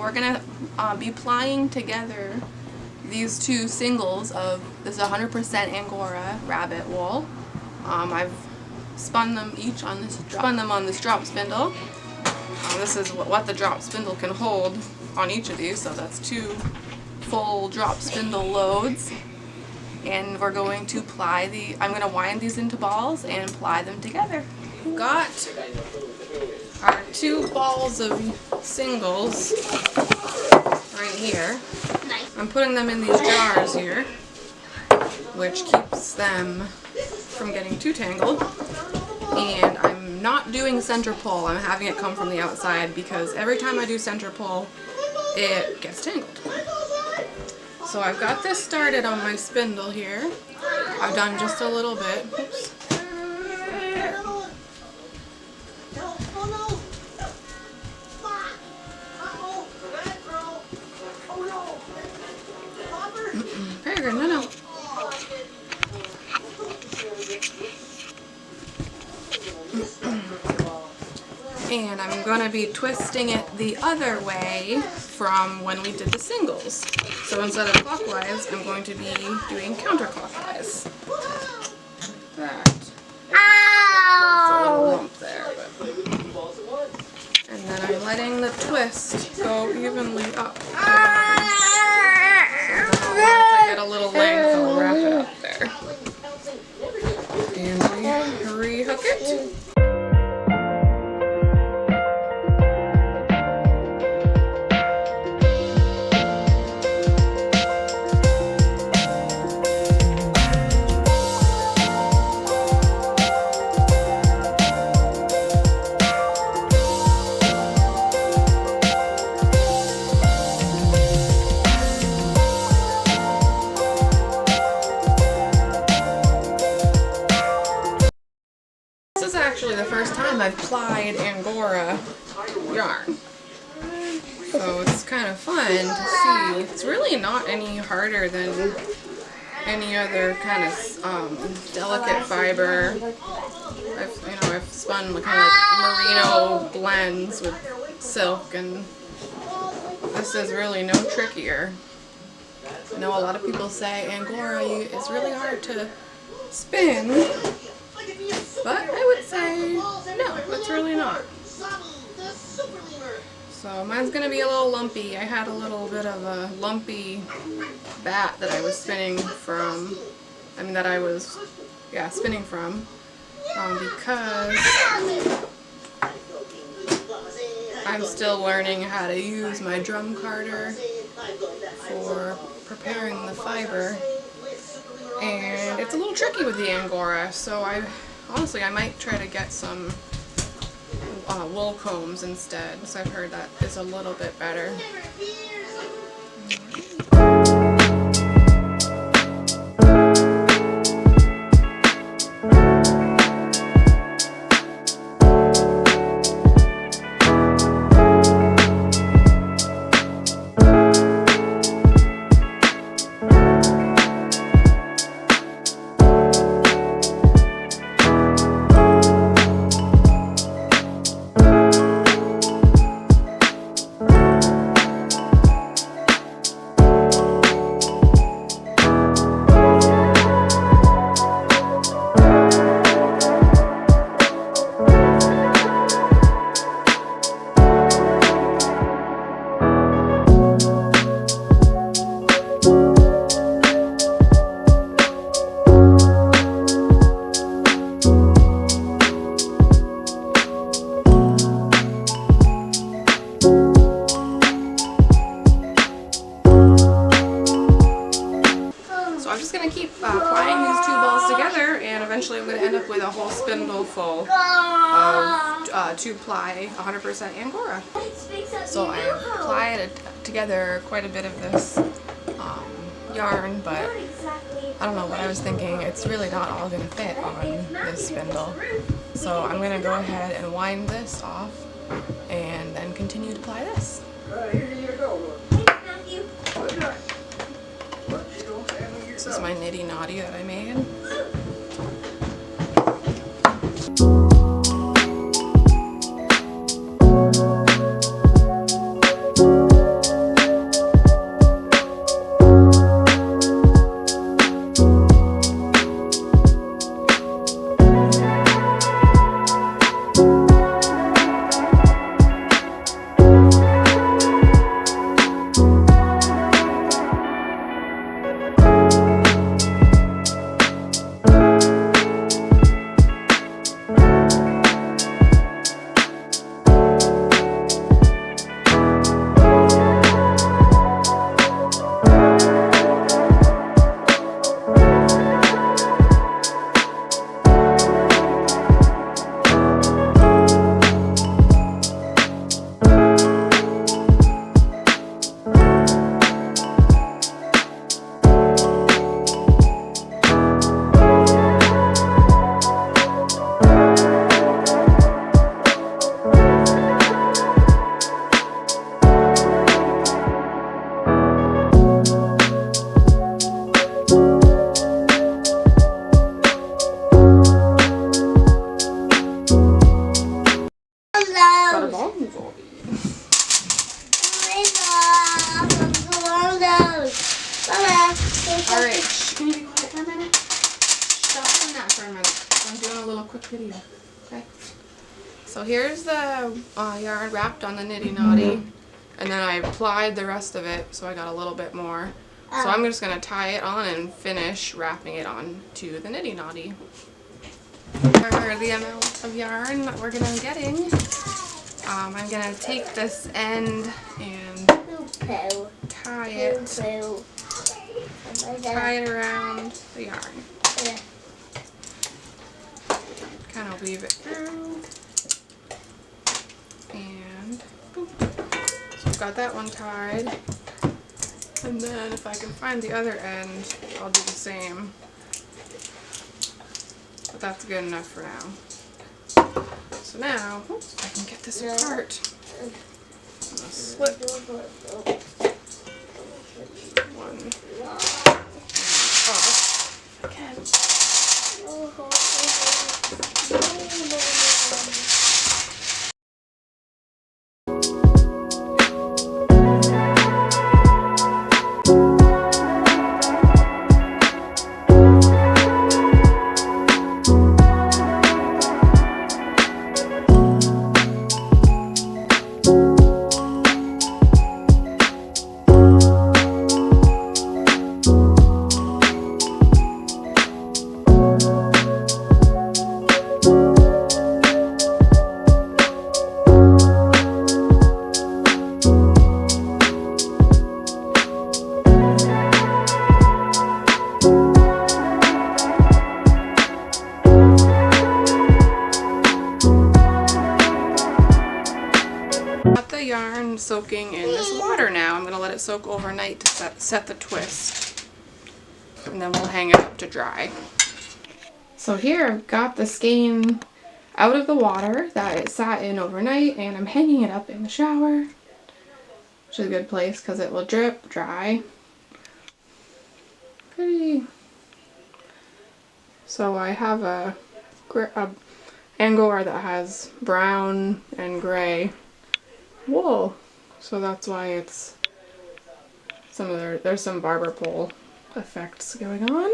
We're gonna be plying together these two singles of this 100% Angora rabbit wool. I've spun them each on this drop spindle. This is what the drop spindle can hold on each of these, so that's 2 full drop spindle loads. And we're going to I'm going to wind these into balls and ply them together. Got our 2 balls of singles right here. I'm putting them in these jars here, which keeps them from getting too tangled. And I'm not doing center pull, I'm having it come from the outside because every time I do center pull, it gets tangled. So I've got this started on my spindle here. I've done just a little bit. Oops. Peregrine, no. And I'm going to be twisting it the other way from when we did the singles. So instead of clockwise, I'm going to be doing counterclockwise. That. Ow! It's a little lump there. But. And then I'm letting the twist go evenly up. So then once I get a little length, I'll wrap it up there. And we re-hook it. This is actually the first time I've plied Angora yarn, so it's kind of fun to see. It's really not any harder than any other kind of delicate fiber. I've spun kind of like merino blends with silk, and this is really no trickier. I know a lot of people say Angora is really hard to spin, but I would say no, it's really not. So mine's going to be a little lumpy. I had a little bit of a lumpy bat that I was spinning from, spinning from, because I'm still learning how to use my drum carder for preparing the fiber, and it's a little tricky with the Angora, so honestly I might try to get some wool combs instead, so I've heard that is a little bit better. Plying these 2 balls together, and eventually I'm going to end up with a whole spindle full of 2-ply 100% Angora. So I've plied together quite a bit of this yarn, but I don't know what I was thinking. It's really not all going to fit on this spindle. So I'm going to go ahead and wind this off and then continue to ply this. Here you go. This is my nitty naughty that I made. Alright, can you be quiet for a minute? Stop doing that for a minute. I'm doing a little quick video. Okay? So here's the yarn wrapped on the nitty knotty. And then I applied the rest of it, so I got a little bit more. So I'm just going to tie it on and finish wrapping it on to the nitty knotty. For the amount of yarn that we're going to be getting, I'm going to take this end and tie it around the yarn. Kind of weave it through. And boop. So I've got that one tied. And then if I can find the other end, I'll do the same. But that's good enough for now. So now, oops, I can get this apart. I'm gonna slip one off again. Yarn soaking in this water now. I'm going to let it soak overnight to set the twist, and then we'll hang it up to dry. So here I've got the skein out of the water that it sat in overnight, and I'm hanging it up in the shower, which is a good place because it will drip dry. Pretty. So I have a Angora that has brown and gray wool, so that's why it's there's some barber pole effects going on.